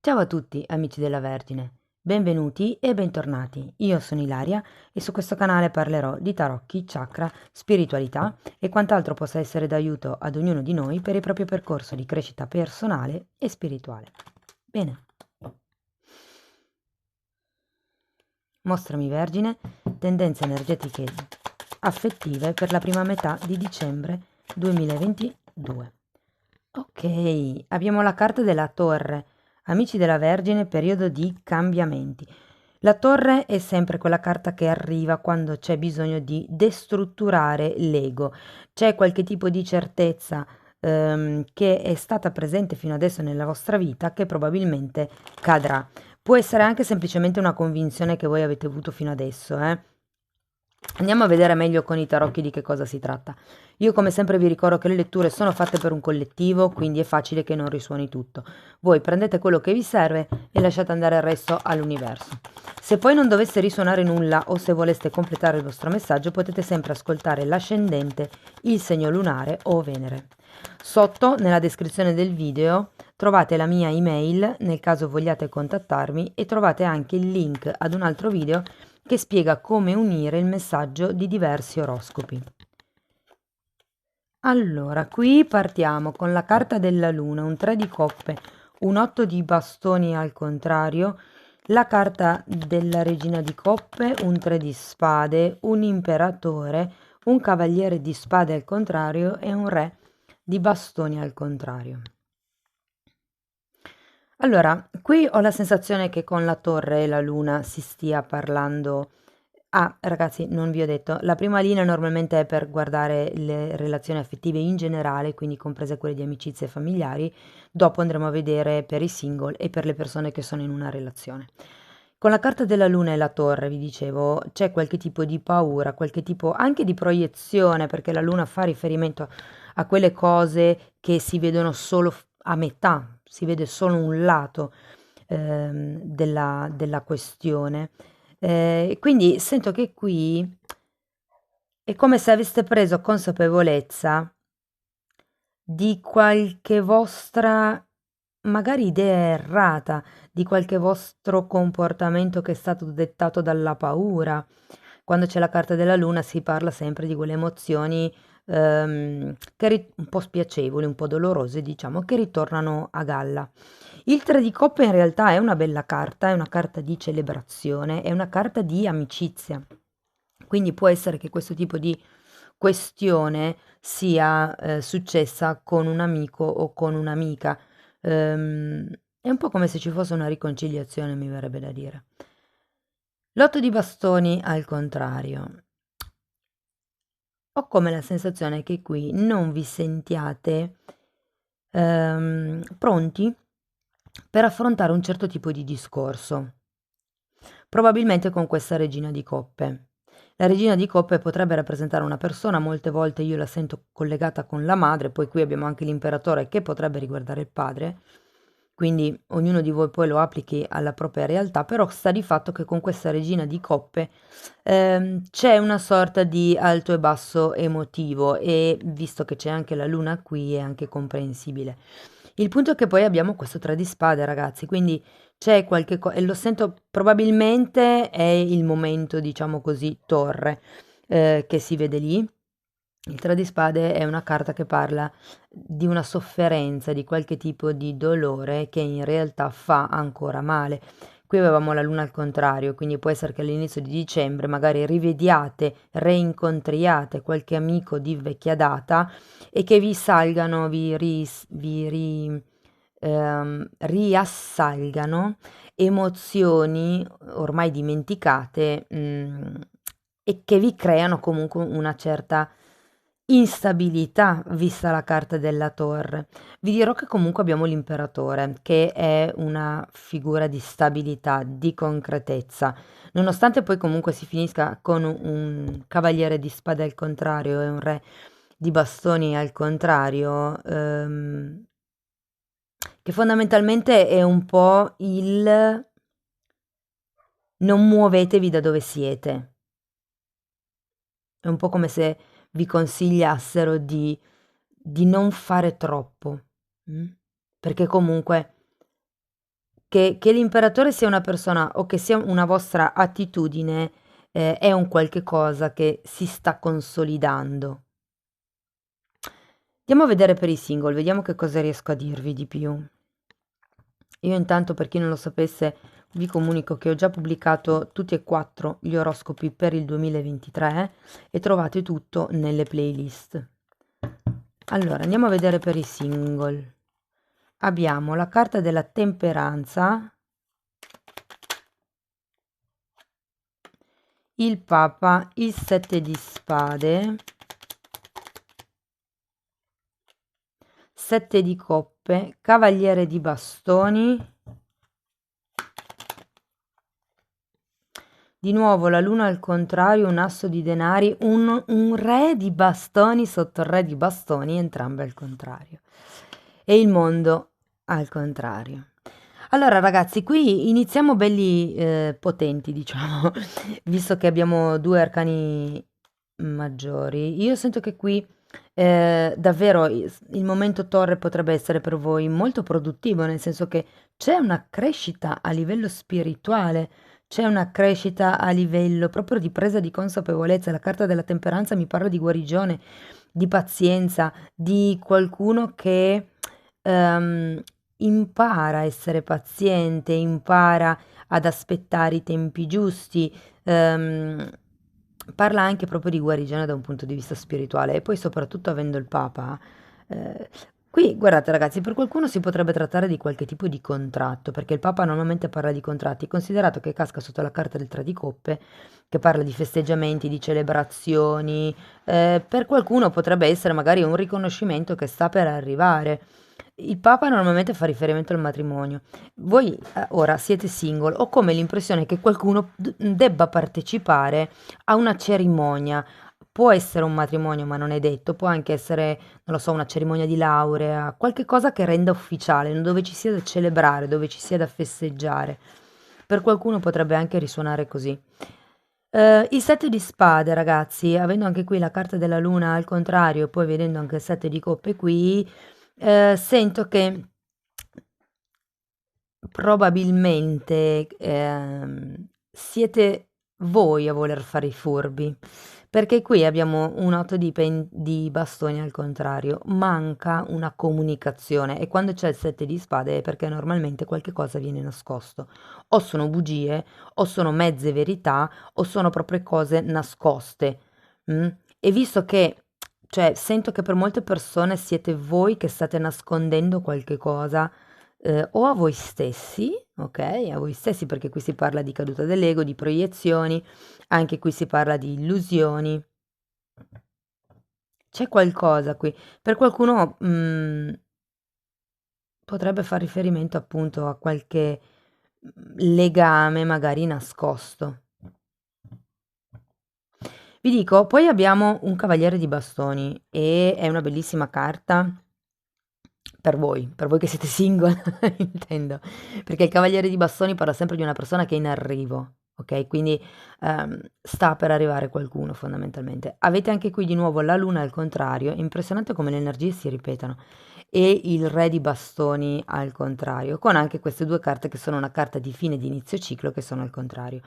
Ciao a tutti amici della Vergine, benvenuti e bentornati. Io sono Ilaria e su questo canale parlerò di tarocchi, chakra, spiritualità e quant'altro possa essere d'aiuto ad ognuno di noi per il proprio percorso di crescita personale e spirituale. Bene. Mostrami Vergine, tendenze energetiche affettive per la prima metà di dicembre 2022. Ok, abbiamo la carta della Torre. Amici della Vergine, periodo di cambiamenti. La Torre è sempre quella carta che arriva quando c'è bisogno di destrutturare l'ego. C'è qualche tipo di certezza che è stata presente fino adesso nella vostra vita che probabilmente cadrà. Può essere anche semplicemente una convinzione che voi avete avuto fino adesso, eh. Andiamo a vedere meglio con i tarocchi di che cosa si tratta. Io come sempre vi ricordo che le letture sono fatte per un collettivo, quindi è facile che non risuoni tutto. Voi prendete quello che vi serve e lasciate andare il resto all'universo. Se poi non dovesse risuonare nulla o se voleste completare il vostro messaggio, potete sempre ascoltare l'ascendente, il segno lunare o Venere. Sotto, nella descrizione del video, trovate la mia email nel caso vogliate contattarmi e trovate anche il link ad un altro video che spiega come unire il messaggio di diversi oroscopi. Allora, qui partiamo con la carta della luna, un 3 di coppe, un 8 di bastoni al contrario, la carta della regina di coppe, un 3 di spade, un imperatore, un cavaliere di spade al contrario e un re di bastoni al contrario. Allora, qui ho la sensazione che con la torre e la luna si stia parlando. Ah, ragazzi, non vi ho detto, la prima linea normalmente è per guardare le relazioni affettive in generale, quindi comprese quelle di amicizie e familiari. Dopo andremo a vedere per i single e per le persone che sono in una relazione. Con la carta della luna e la torre, vi dicevo, c'è qualche tipo di paura, qualche tipo anche di proiezione, perché la luna fa riferimento a quelle cose che si vedono solo a metà, si vede solo un lato della questione. Quindi sento che qui è come se aveste preso consapevolezza di qualche vostra magari idea errata, di qualche vostro comportamento che è stato dettato dalla paura. Quando c'è la carta della luna si parla sempre di quelle emozioni un po' spiacevoli, un po' dolorose, diciamo, che ritornano a galla. Il 3 di coppe in realtà è una bella carta, è una carta di celebrazione, è una carta di amicizia. Quindi può essere che questo tipo di questione sia successa con un amico o con un'amica. È un po' come se ci fosse una riconciliazione, mi verrebbe da dire. L'otto di bastoni al contrario. Ho come la sensazione che qui non vi sentiate pronti per affrontare un certo tipo di discorso, probabilmente con questa regina di coppe. La regina di coppe potrebbe rappresentare una persona, molte volte io la sento collegata con la madre, poi qui abbiamo anche l'imperatore che potrebbe riguardare il padre, quindi ognuno di voi poi lo applichi alla propria realtà, però sta di fatto che con questa regina di coppe c'è una sorta di alto e basso emotivo e visto che c'è anche la luna qui è anche comprensibile. Il punto è che poi abbiamo questo 3 di spade, ragazzi, quindi c'è qualche cosa, e lo sento, probabilmente è il momento, diciamo così, torre, che si vede lì. Il 3 di spade è una carta che parla di una sofferenza, di qualche tipo di dolore che in realtà fa ancora male. Qui avevamo la luna al contrario, quindi può essere che all'inizio di dicembre magari rivediate, reincontriate qualche amico di vecchia data e che vi salgano, riassalgano emozioni ormai dimenticate, e che vi creano comunque una certa instabilità, vista la carta della torre. Vi dirò che comunque abbiamo l'imperatore, che è una figura di stabilità, di concretezza. Nonostante poi comunque si finisca con un cavaliere di spade al contrario e un re di bastoni al contrario, che fondamentalmente è un po' il non muovetevi da dove siete. È un po' come se vi consigliassero di non fare troppo, perché comunque che l'imperatore sia una persona o che sia una vostra attitudine, è un qualche cosa che si sta consolidando. Andiamo a vedere per i single, vediamo che cosa riesco a dirvi di più. Io intanto, per chi non lo sapesse, vi comunico che ho già pubblicato tutti e 4 gli oroscopi per il 2023 e trovate tutto nelle playlist. Allora, andiamo a vedere per i single. Abbiamo la carta della temperanza, il Papa, il 7 di spade, 7 di coppe, cavaliere di bastoni, di nuovo la luna al contrario, un asso di denari, un re di bastoni sotto il re di bastoni, entrambe al contrario. E il mondo al contrario. Allora ragazzi, qui iniziamo belli potenti, diciamo, visto che abbiamo 2 arcani maggiori. Io sento che qui davvero il momento torre potrebbe essere per voi molto produttivo, nel senso che c'è una crescita a livello spirituale, c'è una crescita a livello proprio di presa di consapevolezza. La carta della temperanza mi parla di guarigione, di pazienza, di qualcuno che ehm, impara a essere paziente, impara ad aspettare i tempi giusti. ehm, Parla anche proprio di guarigione da un punto di vista spirituale e poi soprattutto avendo il Papa. eh, Qui, guardate ragazzi, per qualcuno si potrebbe trattare di qualche tipo di contratto, perché il Papa normalmente parla di contratti, considerato che casca sotto la carta del Tre di Coppe, che parla di festeggiamenti, di celebrazioni. Per qualcuno potrebbe essere magari un riconoscimento che sta per arrivare. Il Papa normalmente fa riferimento al matrimonio. Voi ora siete single, ho come l'impressione che qualcuno debba partecipare a una cerimonia. Può essere un matrimonio, ma non è detto, può anche essere, non lo so, una cerimonia di laurea, qualche cosa che renda ufficiale, dove ci sia da celebrare, dove ci sia da festeggiare. Per qualcuno potrebbe anche risuonare così. Il 7 di spade, ragazzi, avendo anche qui la carta della luna al contrario, e poi vedendo anche il 7 di coppe qui, sento che probabilmente siete voi a voler fare i furbi, perché qui abbiamo un 8 di bastoni al contrario, manca una comunicazione e quando c'è il 7 di spade è perché normalmente qualche cosa viene nascosto, o sono bugie, o sono mezze verità, o sono proprio cose nascoste. mm? E visto che, cioè, sento che per molte persone siete voi che state nascondendo qualche cosa o a voi stessi, ok? A voi stessi perché qui si parla di caduta dell'ego, di proiezioni, anche qui si parla di illusioni. C'è qualcosa qui. Per qualcuno potrebbe far riferimento appunto a qualche legame magari nascosto. Vi dico, poi abbiamo un cavaliere di bastoni e è una bellissima carta per voi che siete single, intendo, perché il cavaliere di bastoni parla sempre di una persona che è in arrivo, ok? Quindi sta per arrivare qualcuno fondamentalmente. Avete anche qui di nuovo la luna al contrario, è impressionante come le energie si ripetano, e il re di bastoni al contrario, con anche queste due carte che sono una carta di fine di inizio ciclo che sono al contrario.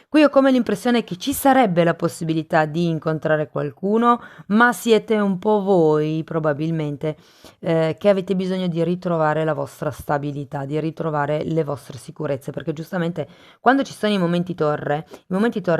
Qui ho come l'impressione che ci sarebbe la possibilità di incontrare qualcuno, ma siete un po' voi probabilmente che avete bisogno di ritrovare la vostra stabilità, di ritrovare le vostre sicurezze, perché giustamente quando ci sono i momenti torre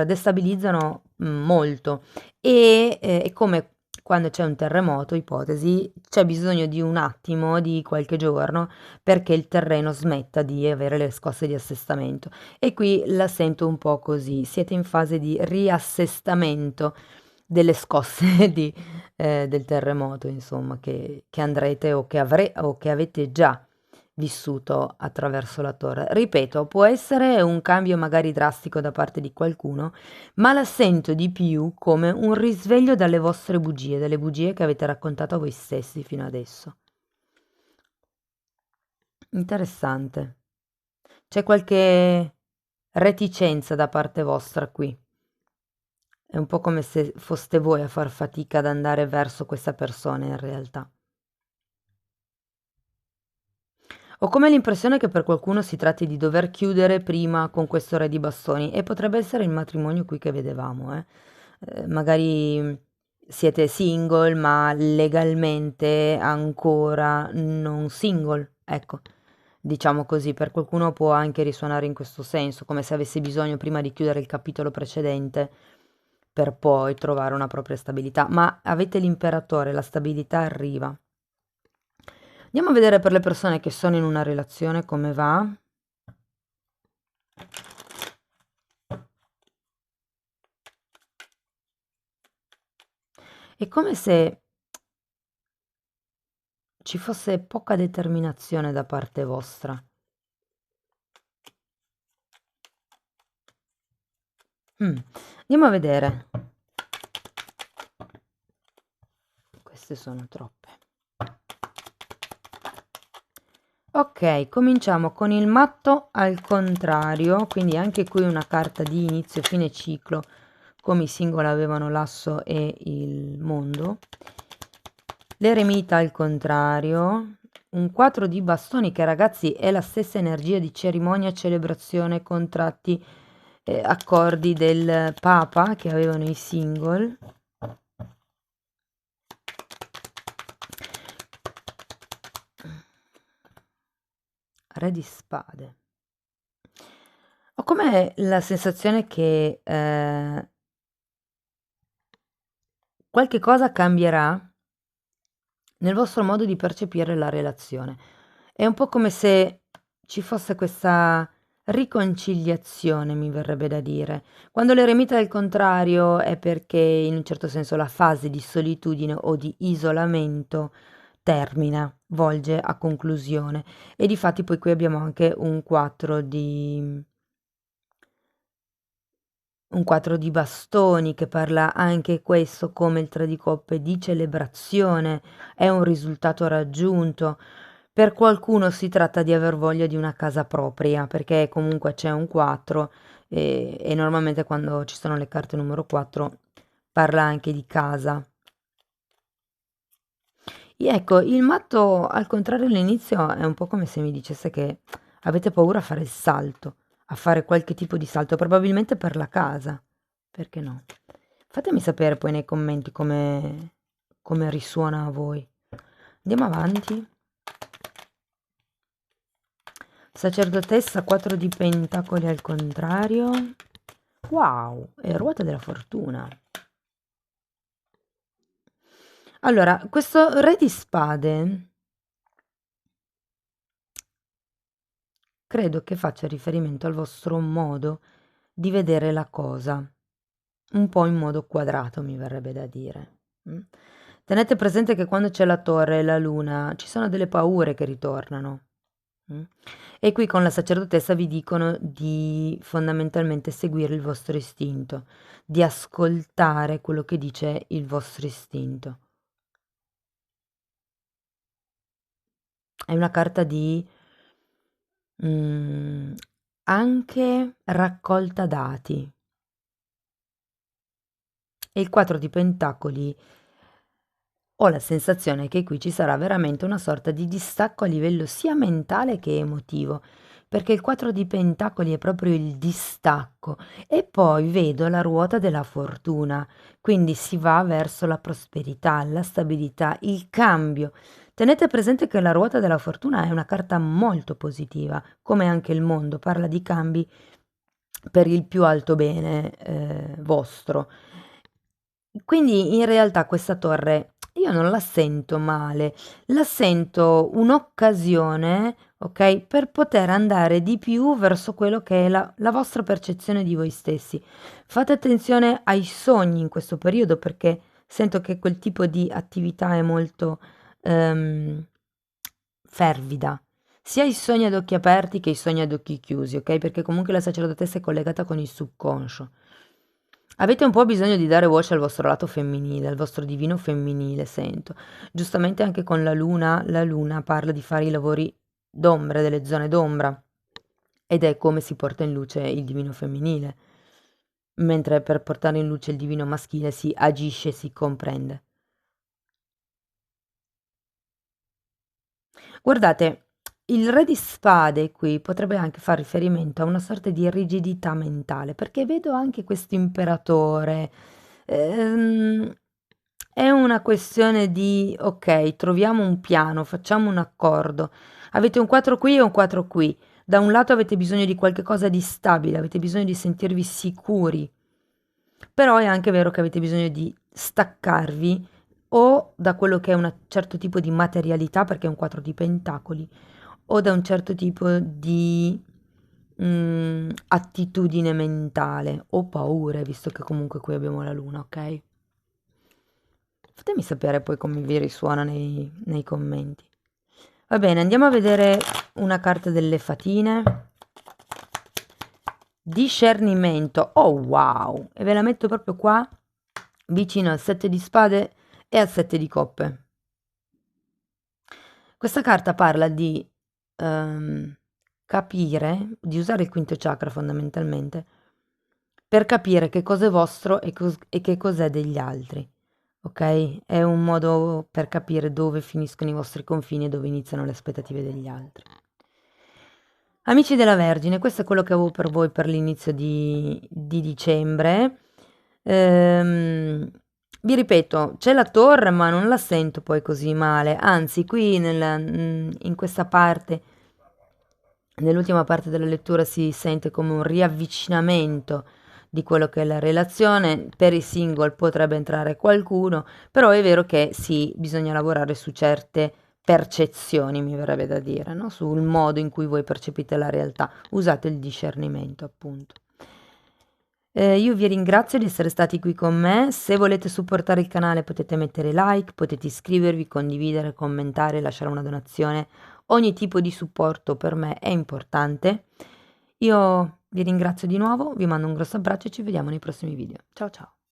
destabilizzano molto e è come quando c'è un terremoto, ipotesi, c'è bisogno di un attimo, di qualche giorno, perché il terreno smetta di avere le scosse di assestamento. E qui la sento un po' così, siete in fase di riassestamento delle scosse del terremoto, insomma, che andrete o che avete già vissuto attraverso la torre. Ripeto, può essere un cambio magari drastico da parte di qualcuno, ma la sento di più come un risveglio dalle vostre bugie, dalle bugie che avete raccontato a voi stessi fino adesso. Interessante. C'è qualche reticenza da parte vostra qui. È un po' come se foste voi a far fatica ad andare verso questa persona in realtà. Ho come l'impressione che per qualcuno si tratti di dover chiudere prima con questo re di bastoni e potrebbe essere il matrimonio qui che vedevamo, eh. Magari siete single, ma legalmente ancora non single, ecco. Diciamo così, per qualcuno può anche risuonare in questo senso, come se avesse bisogno prima di chiudere il capitolo precedente per poi trovare una propria stabilità. Ma avete l'imperatore, la stabilità arriva. Andiamo a vedere per le persone che sono in una relazione come va. È come se ci fosse poca determinazione da parte vostra. Andiamo a vedere. Queste sono troppe. Ok, cominciamo con il matto al contrario, quindi anche qui una carta di inizio fine ciclo, come i singoli avevano l'asso e il mondo. L'eremita al contrario, un 4 di bastoni che ragazzi è la stessa energia di cerimonia, celebrazione, contratti, accordi del Papa che avevano i single. Re di spade. Ho come la sensazione che qualche cosa cambierà nel vostro modo di percepire la relazione. È un po' come se ci fosse questa riconciliazione, mi verrebbe da dire. Quando l'eremita al contrario è perché in un certo senso la fase di solitudine o di isolamento termina, volge a conclusione. E difatti poi qui abbiamo anche un 4 di bastoni che parla anche questo come il 3 di coppe di celebrazione, è un risultato raggiunto. Per qualcuno si tratta di aver voglia di una casa propria, perché comunque c'è un 4 e normalmente quando ci sono le carte numero 4 parla anche di casa. E ecco, il matto al contrario all'inizio è un po' come se mi dicesse che avete paura a fare il salto, a fare qualche tipo di salto, probabilmente per la casa. Perché no? Fatemi sapere poi nei commenti come risuona a voi. Andiamo avanti. Sacerdotessa 4 di pentacoli al contrario. Wow, è ruota della fortuna. Allora, questo re di spade credo che faccia riferimento al vostro modo di vedere la cosa, un po' in modo quadrato, mi verrebbe da dire. Tenete presente che quando c'è la torre e la luna ci sono delle paure che ritornano. E qui con la sacerdotessa vi dicono di fondamentalmente seguire il vostro istinto, di ascoltare quello che dice il vostro istinto. È una carta di anche raccolta dati. E il 4 di pentacoli ho la sensazione che qui ci sarà veramente una sorta di distacco a livello sia mentale che emotivo, perché il 4 di pentacoli è proprio il distacco e poi vedo la ruota della fortuna, quindi si va verso la prosperità, la stabilità, il cambio. Tenete presente che la ruota della fortuna è una carta molto positiva, come anche il mondo, parla di cambi per il più alto bene vostro. Quindi in realtà questa torre io non la sento male, la sento un'occasione, ok, per poter andare di più verso quello che è la vostra percezione di voi stessi. Fate attenzione ai sogni in questo periodo perché sento che quel tipo di attività è molto ehm, fervida. Sia i sogni ad occhi aperti che i sogni ad occhi chiusi, ok? Perché comunque la sacerdotessa è collegata con il subconscio. Avete un po' bisogno di dare voce al vostro lato femminile, al vostro divino femminile, sento. Giustamente anche con la luna parla di fare i lavori d'ombra, delle zone d'ombra, ed è come si porta in luce il divino femminile, mentre per portare in luce il divino maschile si agisce, si comprende. Guardate, il re di spade qui potrebbe anche fare riferimento a una sorta di rigidità mentale, perché vedo anche questo imperatore. Ehm, è una questione di, ok, troviamo un piano, facciamo un accordo. Avete un 4 qui e un 4 qui. Da un lato avete bisogno di qualche cosa di stabile, avete bisogno di sentirvi sicuri, però è anche vero che avete bisogno di staccarvi o da quello che è un certo tipo di materialità, perché è un 4 di pentacoli, o da un certo tipo di attitudine mentale o paure, visto che comunque qui abbiamo la luna, ok? Fatemi sapere poi come vi risuona nei commenti. Va bene, andiamo a vedere una carta delle fatine. Discernimento. Oh wow! E ve la metto proprio qua, vicino al 7 di spade e al 7 di coppe. Questa carta parla di capire, di usare il quinto chakra fondamentalmente, per capire che cosa è vostro e che cos'è degli altri. Ok? È un modo per capire dove finiscono i vostri confini e dove iniziano le aspettative degli altri. Amici della Vergine, questo è quello che avevo per voi per l'inizio di dicembre. Vi ripeto, c'è la torre, ma non la sento poi così male. Anzi, qui in questa parte, nell'ultima parte della lettura, si sente come un riavvicinamento di quello che è la relazione. Per i single potrebbe entrare qualcuno, però è vero che sì, bisogna lavorare su certe percezioni, mi verrebbe da dire, no? Sul modo in cui voi percepite la realtà. Usate il discernimento, appunto. Io vi ringrazio di essere stati qui con me. Se volete supportare il canale potete mettere like, potete iscrivervi, condividere, commentare, lasciare una donazione. Ogni tipo di supporto per me è importante. Io vi ringrazio di nuovo, vi mando un grosso abbraccio e ci vediamo nei prossimi video. Ciao ciao!